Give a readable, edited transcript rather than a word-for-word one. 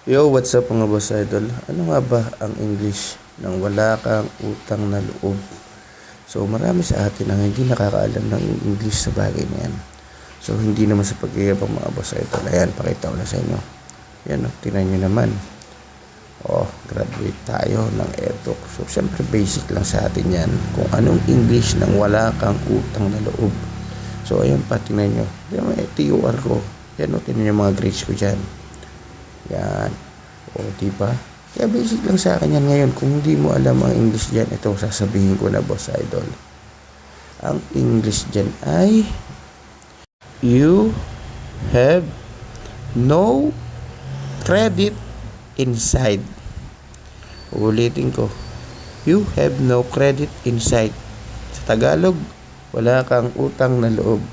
Yo, what's up mga boss idol? Ano nga ba ang English ng wala kang utang na loob? So, marami sa atin ang hindi nakakaalam ng English sa bagay na yan. So, hindi naman sa pag-iibang mga boss idol. Ayan, pakita ko na sa inyo. Yan, tingnan nyo naman. Graduate tayo ng EDUC. So, syempre basic lang sa atin yan. Kung anong English ng wala kang utang na loob. So, ayan pa, tingnan nyo. Yan, may TUR ko. Yan, tingnan nyo mga grades ko dyan. Yan. Diba? Kaya basic lang sa akin yan ngayon. Kung hindi mo alam ang English dyan, ito sasabihin ko na boss idol. Ang English dyan ay you have no credit inside. Ulitin ko. You have no credit inside. Sa Tagalog, wala kang utang na loob.